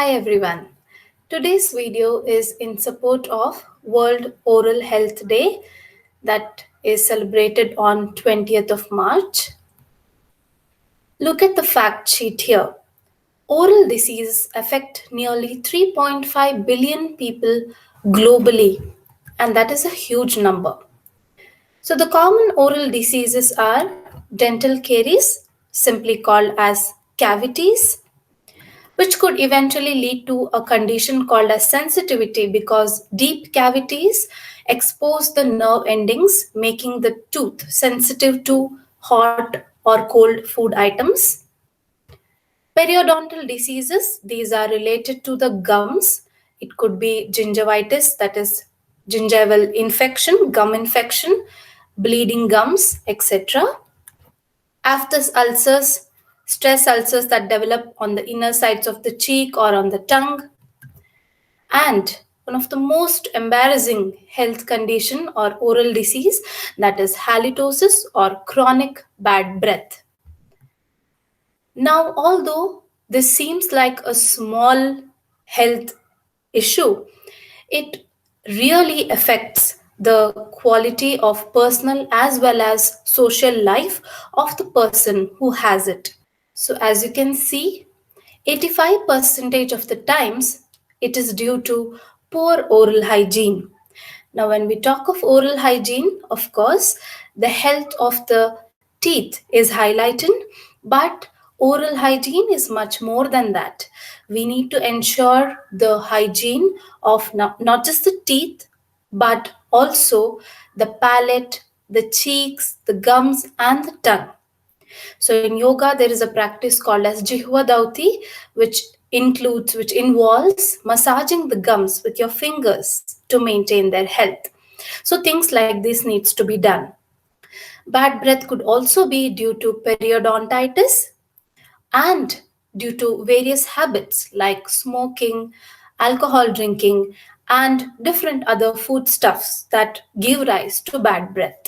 Hi everyone. Today's video is in support of World Oral Health Day that is celebrated on 20th of March. Look at the fact sheet here. Oral diseases affect nearly 3.5 billion people globally, and that is a huge number. So the common oral diseases are dental caries, simply called as cavities, which could eventually lead to a condition called as sensitivity because deep cavities expose the nerve endings, making the tooth sensitive to hot or cold food items. Periodontal diseases, these are related to the gums. It could be gingivitis, that is gingival infection, gum infection, bleeding gums, etc. Aphthous ulcers, stress ulcers that develop on the inner sides of the cheek or on the tongue. And one of the most embarrassing health condition or oral disease, that is halitosis or chronic bad breath. Now, although this seems like a small health issue, it really affects the quality of personal as well as social life of the person who has it. So, as you can see, 85% of the times it is due to poor oral hygiene. Now, when we talk of oral hygiene, of course, the health of the teeth is highlighted, but oral hygiene is much more than that. We need to ensure the hygiene of not just the teeth, but also the palate, the cheeks, the gums, and the tongue. So in yoga, there is a practice called as Jihva Dauti, which involves massaging the gums with your fingers to maintain their health. So things like this needs to be done. Bad breath could also be due to periodontitis and due to various habits like smoking, alcohol drinking, and different other foodstuffs that give rise to bad breath.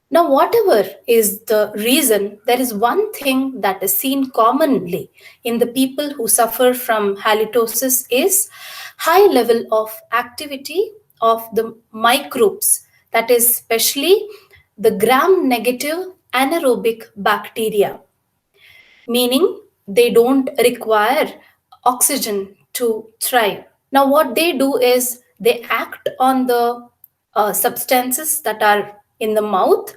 Now, whatever is the reason, there is one thing that is seen commonly in the people who suffer from halitosis is high level of activity of the microbes, that is especially the gram-negative anaerobic bacteria, meaning they don't require oxygen to thrive. Now, what they do is they act on the substances that are in the mouth.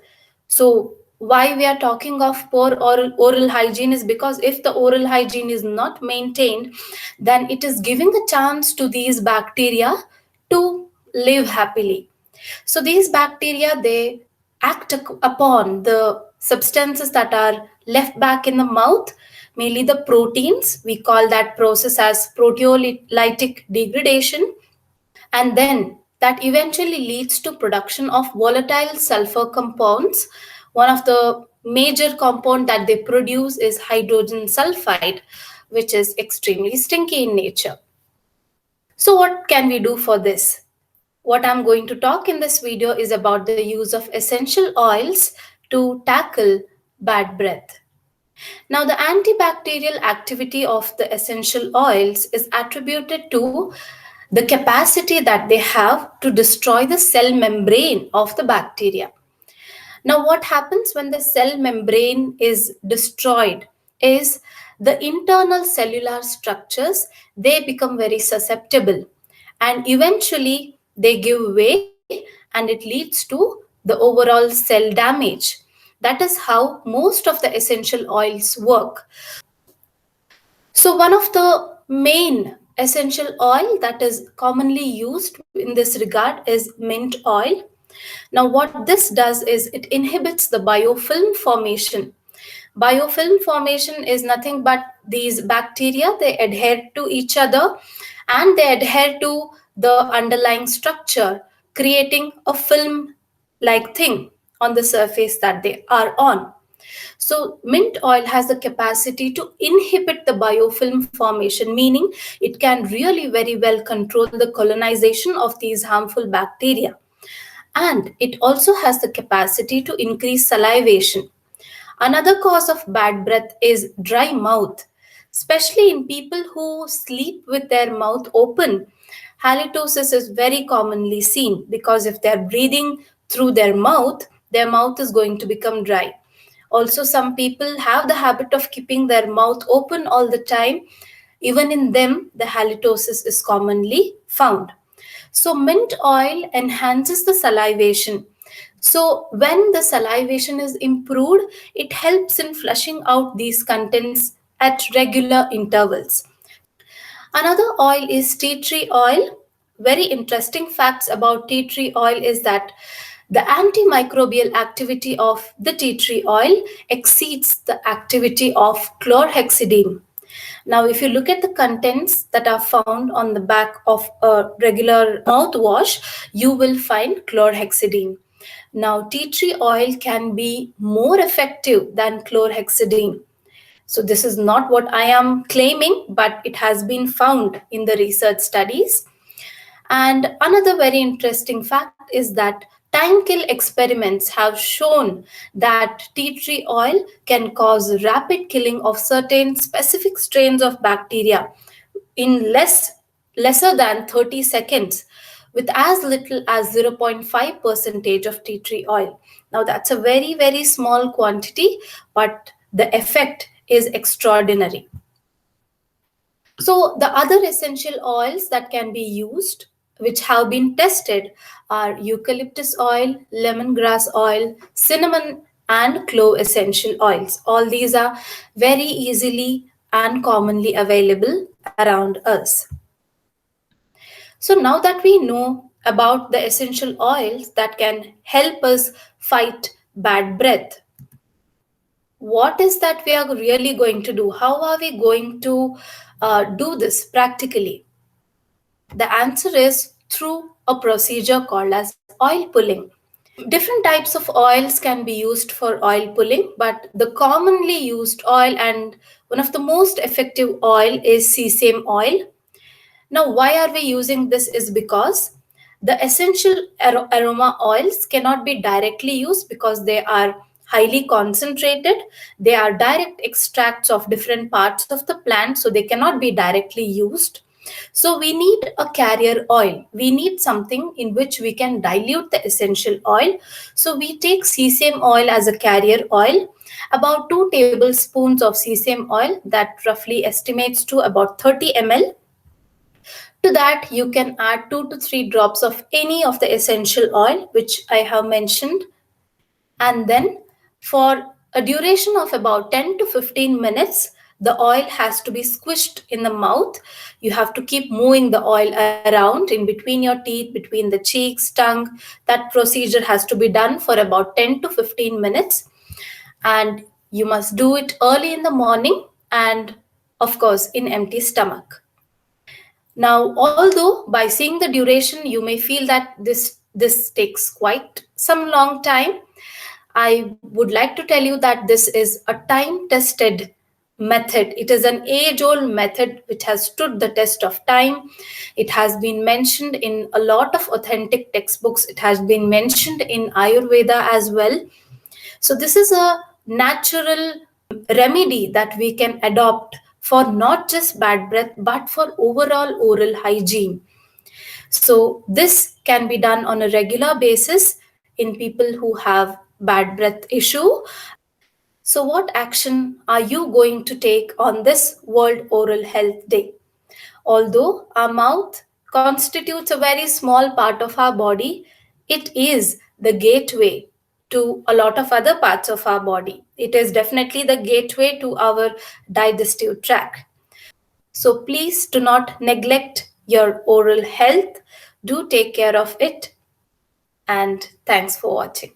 So, why we are talking of poor oral hygiene is because if the oral hygiene is not maintained, then it is giving a chance to these bacteria to live happily. So, these bacteria they act upon the substances that are left back in the mouth, mainly the proteins. We call that process as proteolytic degradation, and then that eventually leads to production of volatile sulfur compounds. One of the major compound that they produce is hydrogen sulfide, which is extremely stinky in nature. So what can we do for this? What I'm going to talk in this video is about the use of essential oils to tackle bad breath. Now, the antibacterial activity of the essential oils is attributed to the capacity that they have to destroy the cell membrane of the bacteria. Now, what happens when the cell membrane is destroyed is the internal cellular structures they become very susceptible and eventually they give way and it leads to the overall cell damage. That is how most of the essential oils work. So, one of the main essential oil that is commonly used in this regard is mint oil. Now, what this does is it inhibits the biofilm formation. Biofilm formation is nothing but these bacteria, they adhere to each other and they adhere to the underlying structure, creating a film like thing on the surface that they are on. So, mint oil has the capacity to inhibit the biofilm formation, meaning it can really very well control the colonization of these harmful bacteria. And it also has the capacity to increase salivation. Another cause of bad breath is dry mouth. Especially in people who sleep with their mouth open, halitosis is very commonly seen because if they're breathing through their mouth is going to become dry. Also, some people have the habit of keeping their mouth open all the time. Even in them, the halitosis is commonly found. So, mint oil enhances the salivation. So, when the salivation is improved, it helps in flushing out these contents at regular intervals. Another oil is tea tree oil. Very interesting facts about tea tree oil is that the antimicrobial activity of the tea tree oil exceeds the activity of chlorhexidine. Now, if you look at the contents that are found on the back of a regular mouthwash, you will find chlorhexidine. Now, tea tree oil can be more effective than chlorhexidine. So, this is not what I am claiming, but it has been found in the research studies. And another very interesting fact is that time kill experiments have shown that tea tree oil can cause rapid killing of certain specific strains of bacteria in lesser than 30 seconds with as little as 0.5 percentage of tea tree oil. Now that's a very very small quantity, but the effect is extraordinary. So, the other essential oils that can be used, which have been tested, are eucalyptus oil, lemongrass oil, cinnamon, and clove essential oils. All these are very easily and commonly available around us. So, now that we know about the essential oils that can help us fight bad breath, what is that we are really going to do? How are we going to do this practically? The answer is through a procedure called as oil pulling. Different types of oils can be used for oil pulling, but the commonly used oil and one of the most effective oil is sesame oil. Now, why are we using this is because the essential aroma oils cannot be directly used because they are highly concentrated. They are direct extracts of different parts of the plant, so they cannot be directly used. So, we need a carrier oil. We need something in which we can dilute the essential oil. So, we take sesame oil as a carrier oil. About 2 tablespoons of sesame oil, that roughly estimates to about 30 ml. To that, you can add 2 to 3 drops of any of the essential oil which I have mentioned. And then, for a duration of about 10 to 15 minutes, the oil has to be squished in the mouth. You have to keep moving the oil around in between your teeth, between the cheeks, tongue. That procedure has to be done for about 10 to 15 minutes. And you must do it early in the morning and, of course, in empty stomach. Now, although by seeing the duration, you may feel that this takes quite some long time, I would like to tell you that this is a time-tested method. It is an age-old method which has stood the test of time. It has been mentioned in a lot of authentic textbooks. It has been mentioned in Ayurveda as well. So this is a natural remedy that we can adopt for not just bad breath but for overall oral hygiene. So this can be done on a regular basis in people who have bad breath issue. So what action are you going to take on this World Oral Health Day? Although our mouth constitutes a very small part of our body, it is the gateway to a lot of other parts of our body. It is definitely the gateway to our digestive tract. So please do not neglect your oral health. Do take care of it. And thanks for watching.